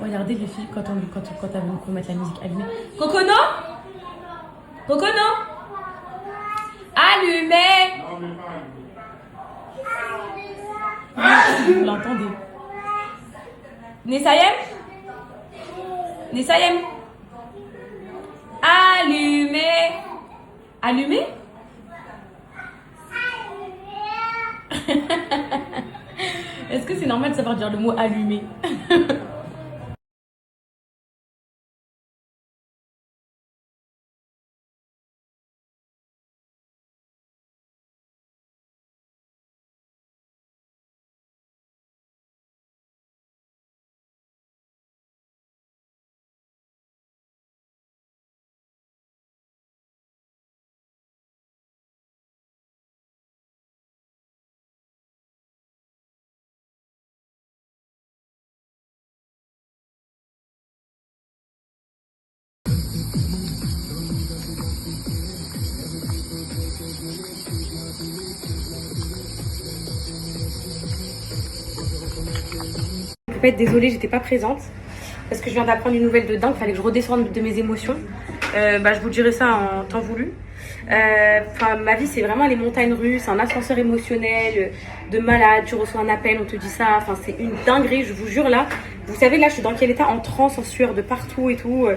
Regardez les filles quand on met la musique allumée. Cocono, Cocono, allumé. Vous l'entendez. Nessayem, Nessayem, allumé. Allumé. Est-ce que c'est normal de savoir dire le mot allumé? Désolée, j'étais pas présente parce que je viens d'apprendre une nouvelle de dingue. Il fallait que je redescende de mes émotions. Je vous dirai ça en temps voulu. Ma vie, c'est vraiment les montagnes russes, un ascenseur émotionnel de malade. Tu reçois un appel, on te dit ça. Enfin, c'est une dinguerie, je vous jure là. Vous savez, là, je suis dans quel état? En transe, en sueur de partout et tout.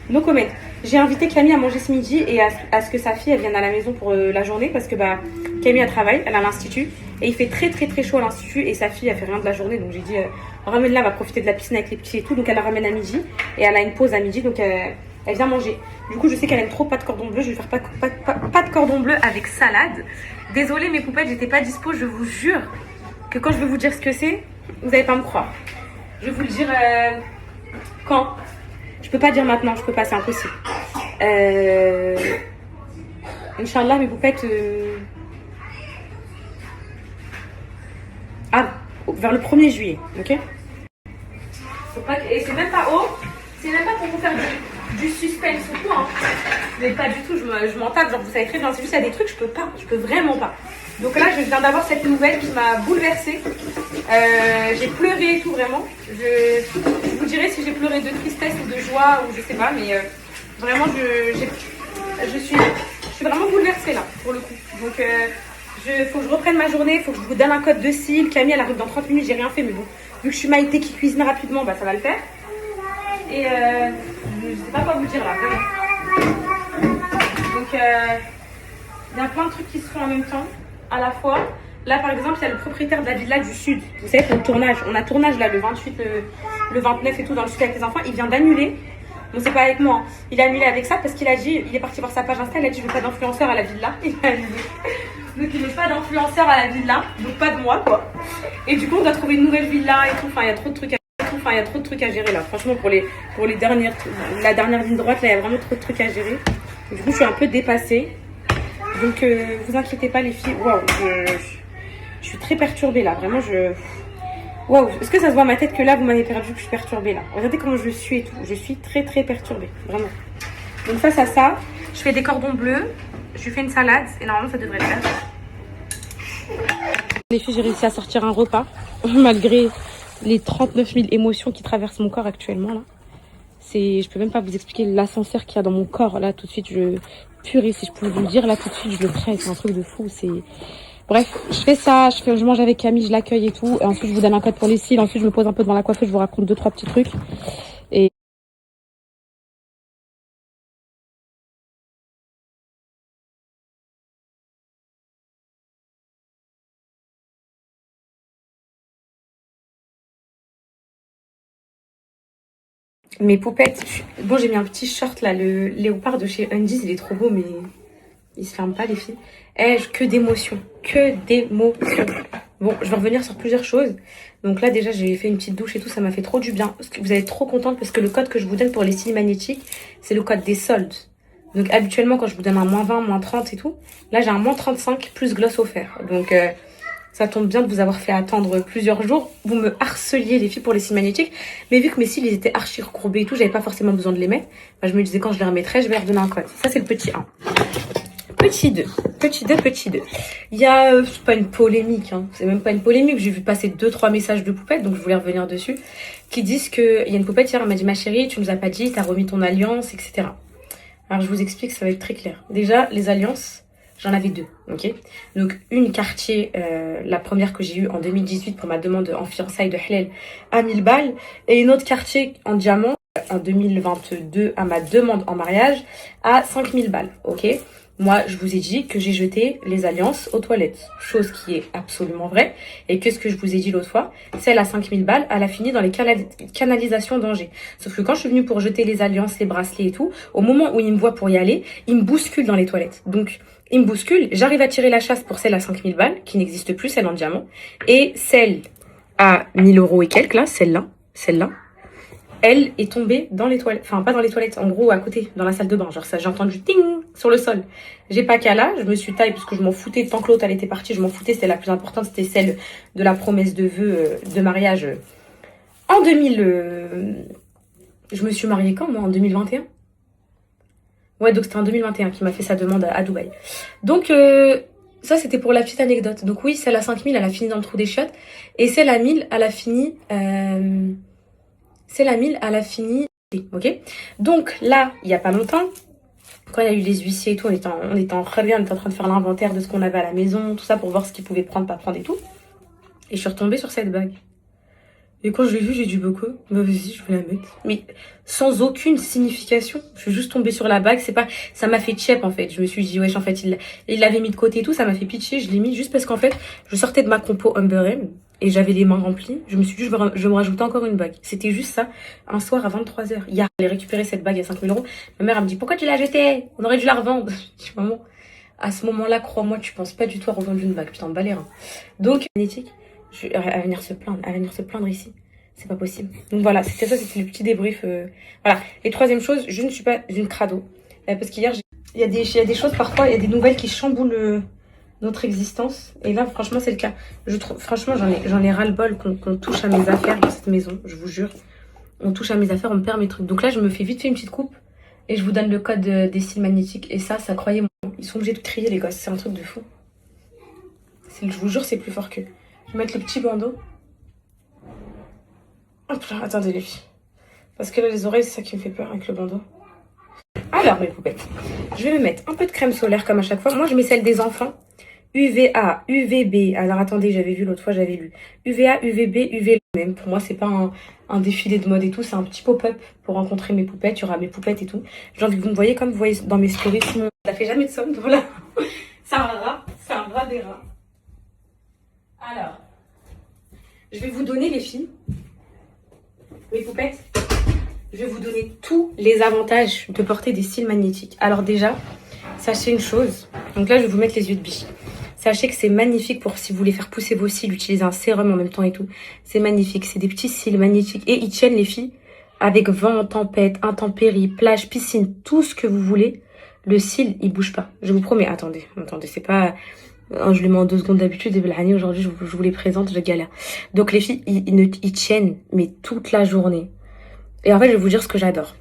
No comment. J'ai invité Camille à manger ce midi et à ce que sa fille elle vienne à la maison pour la journée parce que Camille elle travaille, elle a l'institut et il fait très très très chaud à l'institut et sa fille elle fait rien de la journée, donc j'ai dit ramène-la, elle va profiter de la piscine avec les petits et tout, donc elle la ramène à midi et elle a une pause à midi, donc elle vient manger. Du coup je sais qu'elle aime trop pâte cordon bleu, je vais faire pâte cordon bleu avec salade. Désolée mes poupettes, j'étais pas dispo, je vous jure que quand je vais vous dire ce que c'est, vous n'allez pas me croire. Je vais vous le dire quand. Je peux pas dire maintenant, je peux pas, c'est impossible. Inch'Allah, mes poupettes. Vers le 1er juillet, ok? Faut pas que... Et c'est même pas haut, c'est même pas pour vous faire du suspense ou quoi, hein. Mais pas du tout, je m'en tape, genre vous savez très bien, c'est juste il y a des trucs, je peux vraiment pas. Donc là, je viens d'avoir cette nouvelle qui m'a bouleversée. J'ai pleuré et tout, vraiment. Je vous dirai si j'ai pleuré de tristesse ou de joie ou je sais pas, mais vraiment, je suis vraiment bouleversée là, pour le coup. Donc, faut que je reprenne ma journée, faut que je vous donne un code de cils. Camille, elle arrive dans 30 minutes, j'ai rien fait, mais bon, vu que je suis Maïté qui cuisine rapidement, ça va le faire. Et je sais pas quoi vous dire là, vraiment. Donc, il y a plein de trucs qui se font en même temps, à la fois. Là, par exemple, il y a le propriétaire de la villa du Sud. Vous savez, pour le tournage. On a tournage là, le 28, le 29 et tout, dans le Sud avec les enfants. Il vient d'annuler. Bon, c'est pas avec moi. Hein. Il a annulé avec ça parce qu'il a dit, il est parti voir sa page Insta. Il a dit, je veux pas d'influenceur à la villa. Il a annulé. Donc, il veut pas d'influenceur à la villa. Donc, pas de moi, quoi. Et du coup, on doit trouver une nouvelle villa et tout. Enfin, il y a trop de trucs à gérer là. Franchement, pour les dernières, la dernière ligne droite, là, il y a vraiment trop de trucs à gérer. Du coup, je suis un peu dépassée. Donc, vous inquiétez pas, les filles. Waouh, je suis très perturbée là. Vraiment, waouh, est-ce que ça se voit à ma tête que là, vous m'avez perdu, que je suis perturbée là? Regardez comment je suis et tout. Je suis très très perturbée, vraiment. Donc, face à ça, je fais des cordons bleus. Je fais une salade et normalement, ça devrait le faire. Les filles, j'ai réussi à sortir un repas malgré les 39 000 émotions qui traversent mon corps actuellement là. Je peux même pas vous expliquer l'ascenseur qu'il y a dans mon corps là tout de suite. Purée, si je pouvais vous le dire là tout de suite, je le ferais. C'est un truc de fou. Bref, je fais ça, je mange avec Camille, je l'accueille et tout. Et ensuite, je vous donne un code pour les cils. Ensuite, je me pose un peu devant la coiffeuse, je vous raconte 2-3 petits trucs. Et mes poupettes, bon, j'ai mis un petit short là, le léopard de chez Undies, il est trop beau, mais il se ferme pas, les filles. Que d'émotions, que d'émotions. Bon, je vais revenir sur plusieurs choses. Donc là, déjà, j'ai fait une petite douche et tout, ça m'a fait trop du bien. Parce que vous êtes trop contente parce que le code que je vous donne pour les cils magnétiques, c'est le code des soldes. Donc habituellement, quand je vous donne un -20, -30 et tout, là, j'ai un -35 plus gloss offert. Donc ça tombe bien de vous avoir fait attendre plusieurs jours. Vous me harceliez, les filles, pour les cils magnétiques. Mais vu que mes cils, ils étaient archi recourbés et tout, j'avais pas forcément besoin de les mettre. Je me disais, quand je les remettrai, je vais leur donner un code. Ça, c'est le petit 1. Petit 2. Il y a, c'est pas une polémique, hein. C'est même pas une polémique. J'ai vu passer 2-3 messages de poupettes, donc je voulais revenir dessus. qui disent qu'il y a une poupette hier, elle m'a dit ma chérie, tu nous as pas dit, t'as remis ton alliance, etc. Alors je vous explique, ça va être très clair. Déjà, les alliances, j'en avais deux, ok. Donc une quartier, la première que j'ai eue en 2018 pour ma demande en fiançailles de Halal à 1000 balles, et une autre quartier en diamant en 2022 à ma demande en mariage à 5000 balles, ok. Moi, je vous ai dit que j'ai jeté les alliances aux toilettes, chose qui est absolument vraie, et que ce que je vous ai dit l'autre fois, celle à 5000 balles, elle a fini dans les canalisations d'Angers. Sauf que quand je suis venue pour jeter les alliances, les bracelets et tout, au moment où il me voit pour y aller, il me bouscule dans les toilettes. Donc, il me bouscule, j'arrive à tirer la chasse pour celle à 5000 balles, qui n'existe plus, celle en diamant, et celle à 1000 euros et quelques, là, celle-là, elle est tombée dans les toilettes, enfin pas dans les toilettes, en gros à côté, dans la salle de bain. Genre ça, j'ai entendu ting sur le sol. J'ai pas qu'à là, je me suis taillée parce que je m'en foutais, tant que l'autre elle était partie, je m'en foutais, c'était la plus importante, c'était celle de la promesse de vœux de mariage en 2000. Je me suis mariée quand moi, en 2021? Ouais, donc c'était en 2021 qui m'a fait sa demande à Dubaï. Donc ça c'était pour la petite anecdote. Donc oui, celle à 5000, elle a fini dans le trou des chiottes, et celle à 1000, elle a fini... C'est la 1000, elle a fini, ok. Donc là, il y a pas longtemps, quand il y a eu les huissiers et tout, on était en train de faire l'inventaire de ce qu'on avait à la maison, tout ça pour voir ce qu'ils pouvaient prendre, pas prendre et tout. Et je suis retombée sur cette bague. Et quand je l'ai vue, j'ai dit beaucoup. Bah vas-y, je vais la mettre. Mais sans aucune signification. Je suis juste tombée sur la bague. C'est pas, ça m'a fait tchep en fait. Je me suis dit wesh, en fait il l'avait mis de côté et tout. Ça m'a fait pitcher. Je l'ai mis juste parce qu'en fait je sortais de ma compo Umber M et j'avais les mains remplies. Je me suis dit je vais me rajouter encore une bague. C'était juste ça. Un soir à 23h. Hier, j'ai récupéré cette bague à 5000 euros. Ma mère elle me dit pourquoi tu l'as jetée? On aurait dû la revendre. Je dis maman, à ce moment-là, crois-moi, tu penses pas du tout à revendre une bague. Putain, bas les reins. Donc magnétique. À venir se plaindre ici. C'est pas possible. Donc voilà, c'était ça, c'était le petit débrief. Voilà. Et troisième chose, je ne suis pas une crado. Parce qu'hier, il y a des choses parfois, il y a des nouvelles qui chamboulent notre existence. Et là, franchement, c'est le cas. Je trouve, franchement, j'en ai ras-le-bol qu'on touche à mes affaires dans cette maison, je vous jure. On touche à mes affaires, on me perd mes trucs. Donc là, je me fais vite fait une petite coupe et je vous donne le code des cils magnétiques. Et ça, croyez-moi, ils sont obligés de crier, les gosses. C'est un truc de fou. Je vous jure, c'est plus fort qu'eux. Je vais mettre le petit bandeau. Hop là, attendez les filles. Parce que là, les oreilles, c'est ça qui me fait peur avec le bandeau. Alors, mes poupettes, je vais me mettre un peu de crème solaire comme à chaque fois. Moi, je mets celle des enfants. UVA, UVB. Alors, attendez, j'avais vu l'autre fois, j'avais lu. UVA, UVB, UV. Même pour moi, c'est pas un défilé de mode et tout. C'est un petit pop-up pour rencontrer mes poupettes. Il y aura mes poupettes et tout. J'ai envie que vous me voyez comme vous voyez dans mes stories. Ça fait jamais de somme. Voilà. C'est un rat. C'est un rat des rats. Alors, je vais vous donner, les filles, mes poupettes, je vais vous donner tous les avantages de porter des cils magnétiques. Alors déjà, sachez une chose. Donc là, je vais vous mettre les yeux de biche. Sachez que c'est magnifique pour si vous voulez faire pousser vos cils, utiliser un sérum en même temps et tout. C'est magnifique. C'est des petits cils magnétiques. Et ils tiennent, les filles, avec vent, tempête, intempéries, plage, piscine, tout ce que vous voulez. Le cil, il bouge pas. Je vous promets. Attendez, c'est pas... Je les mets en 2 secondes d'habitude. Et aujourd'hui, je vous les présente, je galère. Donc les filles, ils tiennent, mais toute la journée. Et en fait, je vais vous dire ce que j'adore.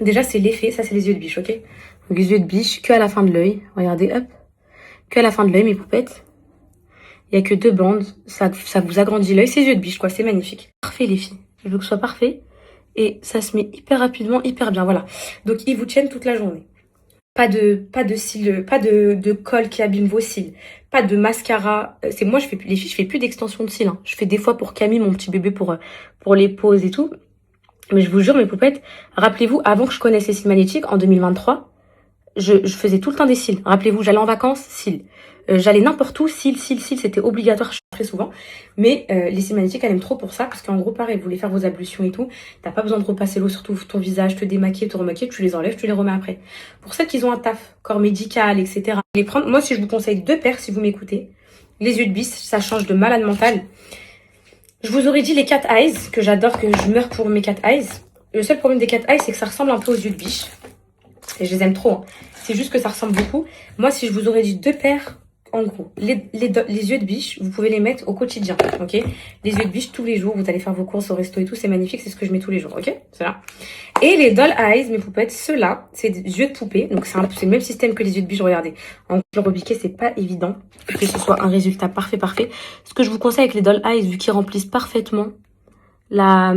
Déjà, c'est l'effet. Ça, c'est les yeux de biche, ok? Donc les yeux de biche, que à la fin de l'œil. Regardez, hop. Que à la fin de l'œil, mes poupettes. Il y a que 2 bandes. Ça vous agrandit l'œil. C'est les yeux de biche, quoi. C'est magnifique. Parfait, les filles. Je veux que ce soit parfait. Et ça se met hyper rapidement, hyper bien. Voilà. Donc, ils vous tiennent toute la journée. Pas de cils, pas de colle qui abîme vos cils. Pas de mascara. C'est moi, les filles, je fais plus d'extension de cils. Hein. Je fais des fois pour Camille, mon petit bébé, pour les poses et tout. Mais je vous jure, mes poupettes, rappelez-vous, avant que je connaisse les cils magnétiques, en 2023, je faisais tout le temps des cils. Rappelez-vous, j'allais en vacances, cils. J'allais n'importe où, cils, c'était obligatoire, très souvent. Mais les cils magnétiques, elle aime trop pour ça, parce qu'en gros, pareil, vous voulez faire vos ablutions et tout, t'as pas besoin de repasser l'eau sur ton visage, te démaquiller, te remaquiller, tu les enlèves, tu les remets après. Pour celles qui ont un taf, corps médical, etc. Les prendre, moi, si je vous conseille 2 paires, si vous m'écoutez, les yeux de biche, ça change de malade mental. Je vous aurais dit les cat eyes, que j'adore, que je meurs pour mes cat eyes. Le seul problème des cat eyes, c'est que ça ressemble un peu aux yeux de biche. Et je les aime trop. Hein. C'est juste que ça ressemble beaucoup. Moi, si je vous aurais dit 2 paires, en gros, les yeux de biche, vous pouvez les mettre au quotidien, ok? Les yeux de biche, tous les jours, vous allez faire vos courses au resto et tout, c'est magnifique, c'est ce que je mets tous les jours, ok? Ceux-là. Et les doll eyes, mes poupettes, ceux-là, c'est des yeux de poupée. Donc, c'est le même système que les yeux de biche, regardez. En couleur rebiquée, c'est pas évident que ce soit un résultat parfait. Ce que je vous conseille avec les doll eyes, vu qu'ils remplissent parfaitement la,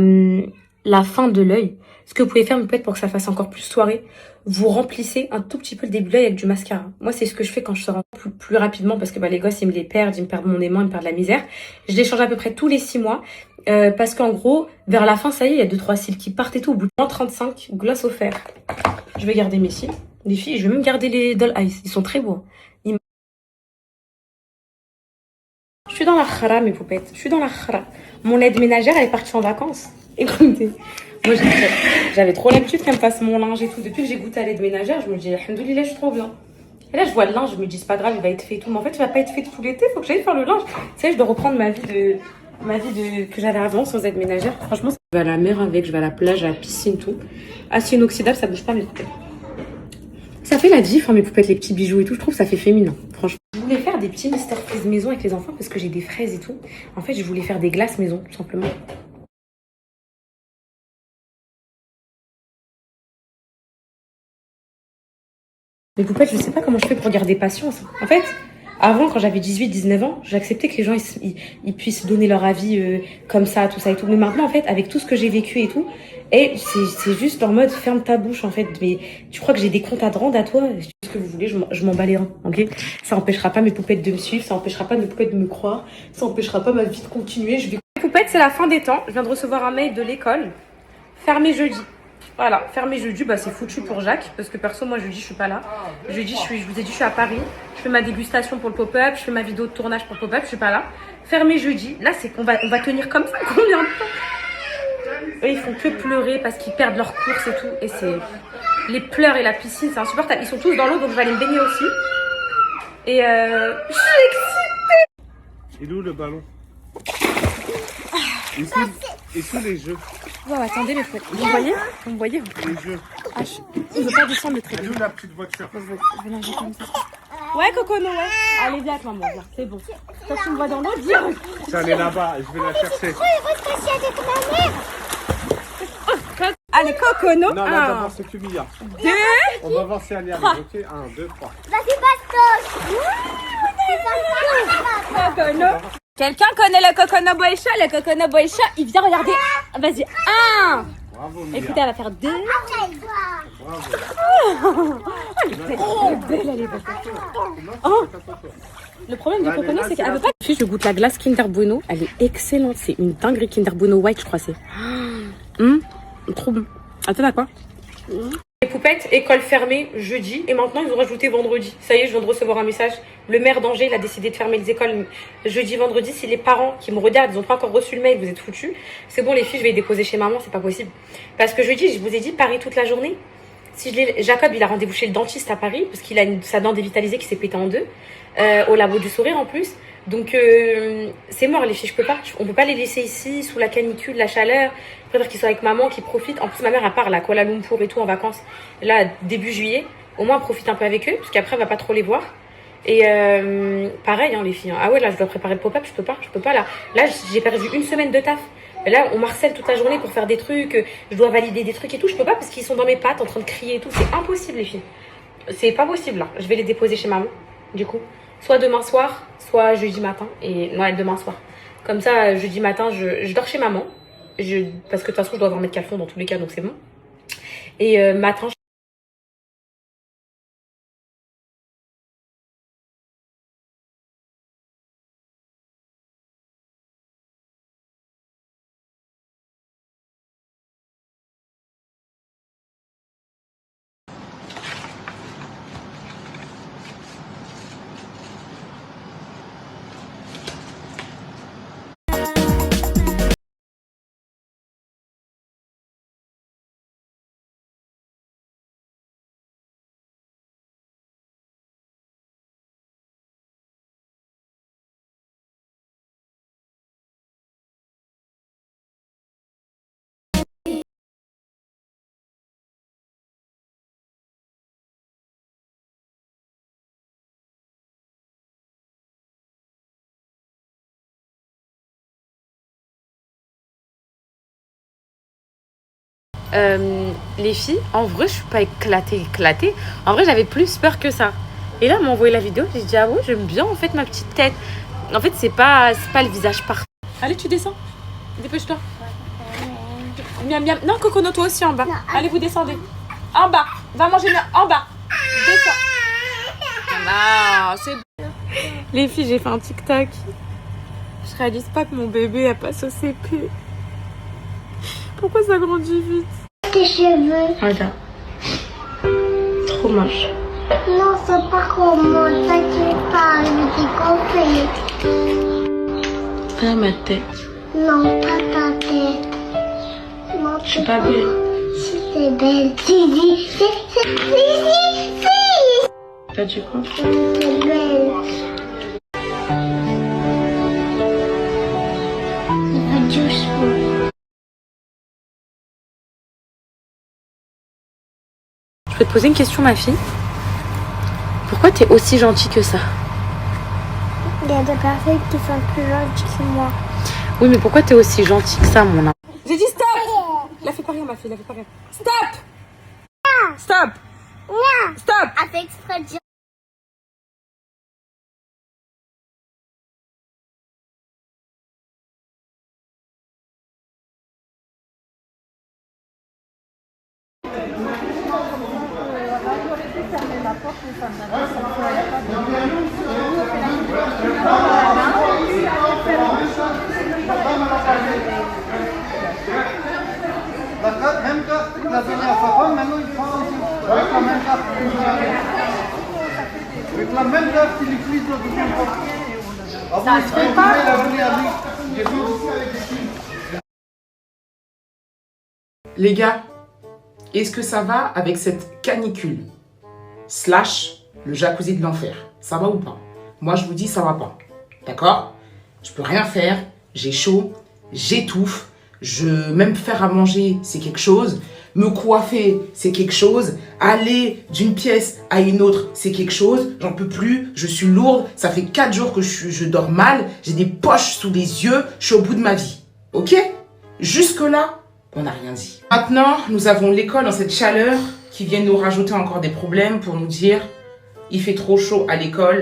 la fin de l'œil. Ce que vous pouvez faire, peut-être pour que ça fasse encore plus soirée, vous remplissez un tout petit peu le début de l'œil avec du mascara. Moi, c'est ce que je fais quand je sors plus rapidement parce que les gosses, ils me les perdent, ils me perdent mon aimant, ils me perdent la misère. Je les change à peu près tous les 6 mois parce qu'en gros, vers la fin, ça y est, il y a 2-3 cils qui partent et tout. Au bout de 35, gloss offert. Je vais garder mes cils. Les filles, je vais même garder les Doll Eyes. Ils sont très beaux. Je suis dans la khara, mes poupettes. Je suis dans la khara. Mon aide ménagère, elle est partie en vacances. Écoutez, moi, j'avais trop l'habitude qu'elle me fasse mon linge et tout. Depuis que j'ai goûté à l'aide ménagère, je me dis, alhamdoulilah, je suis trop bien. Et là, je vois le linge, je me dis, c'est pas grave, il va être fait et tout. Mais en fait, il va pas être fait tout l'été, faut que j'aille faire le linge. Tu sais, je dois reprendre ma vie que j'avais avant sans aide ménagère. Franchement, je vais à la mer avec, je vais à la plage, à la piscine, tout. Acier inoxydable, ça bouge pas mes poupettes. Ça fait la diff, hein, mes poupettes, les petits bijoux et tout. Je trouve que ça fait féminin, franchement. Je voulais faire des petits mystères fraises maison avec les enfants parce que j'ai des fraises et tout. En fait, je voulais faire des glaces maison, tout simplement. Mais poupettes, je sais pas comment je fais pour garder patience. En fait, avant, quand j'avais 18-19 ans, j'acceptais que les gens ils puissent donner leur avis comme ça, tout ça et tout. Mais maintenant, en fait, avec tout ce que j'ai vécu et tout, et c'est juste en mode ferme ta bouche, en fait. Mais tu crois que j'ai des comptes à te rendre à toi? Si ce que vous voulez, je m'en bats les reins, ok? Ça empêchera pas mes poupettes de me suivre, ça empêchera pas mes poupettes de me croire, ça empêchera pas ma vie de continuer. Je vais... Poupettes, c'est la fin des temps. Je viens de recevoir un mail de l'école. Fermé jeudi. Voilà, fermé jeudi, bah c'est foutu pour Jacques, parce que perso, moi jeudi, je suis pas là. Jeudi, je vous ai dit, je suis à Paris. Je fais ma dégustation pour le pop-up, je fais ma vidéo de tournage pour le pop-up, je suis pas là. Fermé jeudi. Là, c'est qu'on va tenir comme ça combien de temps? Eux, ils font que pleurer parce qu'ils perdent leurs courses et tout. Et c'est... Les pleurs et la piscine, c'est insupportable. Ils sont tous dans l'eau, donc je vais aller me baigner aussi. Et je suis excitée. Il est où le ballon? Et sous les jeux. Oh, attendez, mais vous voyez? Vous voyez? Les jeux. Ah, je veux pas descendre le trait. Elle est où la petite voiture? Je vais la jeter comme ça. Ouais, Cocono, ouais. Allez, viens avec maman, viens. C'est bon. Quand tu me vois dans l'eau, viens. Ça, elle est là-bas, je vais la chercher. Allez, Cocono. Non, là, d'abord, c'est Kubia. 2. On va voir si elle y arrive, ok? 1, 2, 3. Cocono. Quelqu'un connaît le Cocono Boisha? Le Cocono Boisha, il vient regarder. Vas-y, 1. Bravo, Mia. Écoutez, elle va faire 2. Bravo. Elle est belle, elle est belle. Oh. Le problème du Cocono, c'est qu'elle veut pas. Puis je goûte la glace Kinder Bueno. Elle est excellente. C'est une dinguerie Kinder Bueno White, je crois. C'est trop bon. Attends, à quoi? Les poupettes, école fermée jeudi. Et maintenant, ils ont rajouté vendredi. Ça y est, je viens de recevoir un message. Le maire d'Angers, il a décidé de fermer les écoles jeudi, vendredi. Si les parents qui me regardent, ils n'ont pas encore reçu le mail, vous êtes foutus. C'est bon, les filles, je vais les déposer chez maman. C'est pas possible. Parce que jeudi, je vous ai dit, Paris toute la journée. Si Jacob, il a rendez-vous chez le dentiste à Paris. Parce qu'il a sa dent dévitalisée qui s'est pétée en deux. Au labo du sourire en plus. Donc c'est mort les filles, je peux pas. On peut pas les laisser ici sous la canicule, la chaleur. Je préfère qu'ils soient avec maman, qu'ils profitent. En plus ma mère elle part là, Kuala Lumpur et tout en vacances. Là début juillet, au moins on profite un peu avec eux, parce qu'après on va pas trop les voir. Et pareil hein, les filles. Ah ouais là je dois préparer le pop-up, je peux pas là. Là j'ai perdu une semaine de taf. Là on m'harcèle toute la journée pour faire des trucs. Je dois valider des trucs et tout. Je peux pas parce qu'ils sont dans mes pattes en train de crier et tout. C'est impossible les filles. C'est pas possible là. Je vais les déposer chez maman du coup. Soit demain soir, soit jeudi matin. Et non, demain soir. Comme ça, jeudi matin, je dors chez maman. Parce que de toute façon, je dois avoir mes caleçons dans tous les cas, donc c'est bon. Et matin, les filles, en vrai, je suis pas éclatée. En vrai, j'avais plus peur que ça. Et là, elle m'a envoyé la vidéo, j'ai dit, ah ouais, j'aime bien en fait ma petite tête. En fait, c'est pas le visage parfait. Allez, tu descends. Dépêche-toi. Miam, miam. Non, Cocono, toi aussi en bas. Allez, vous descendez. En bas. Va manger en bas. Descends. Ah, c'est... Les filles, j'ai fait un tic-tac. Je réalise pas que mon bébé elle passe au CP. Pourquoi ça grandit vite? Tes cheveux. Regarde. Trop moche. Non, c'est pas comment ça tu parles, j'ai compris. Regarde ma tête. Non, pas ta tête. Non, Je suis pas belle. Si, c'est belle. Si, si. T'as dit quoi? C'est belle. Il va doucement. Je vais te poser une question, ma fille. Pourquoi t'es aussi gentille que ça? Il y a des personnes qui sont plus gentilles que moi. Oui, mais pourquoi t'es aussi gentille que ça, mon âme? J'ai dit stop! Il a fait pas rien, ma fille, il a fait pas rien. Stop! Stop! Non. Stop! Elle fait exprès de dire. Avec la même carte qu'il utilise la deuxième fois. Ça se fait pas. Les gars, est-ce que ça va avec cette canicule slash le jacuzzi de l'enfer? Ça va ou pas? Moi, je vous dis, ça va pas. D'accord? Je peux rien faire, j'ai chaud, j'étouffe, même faire à manger, c'est quelque chose. Me coiffer, c'est quelque chose. Aller d'une pièce à une autre, c'est quelque chose. J'en peux plus, je suis lourde. Ça fait 4 jours que je dors mal. J'ai des poches sous les yeux. Je suis au bout de ma vie. Ok? Jusque-là, on n'a rien dit. Maintenant, nous avons l'école dans cette chaleur qui vient nous rajouter encore des problèmes pour nous dire il fait trop chaud à l'école,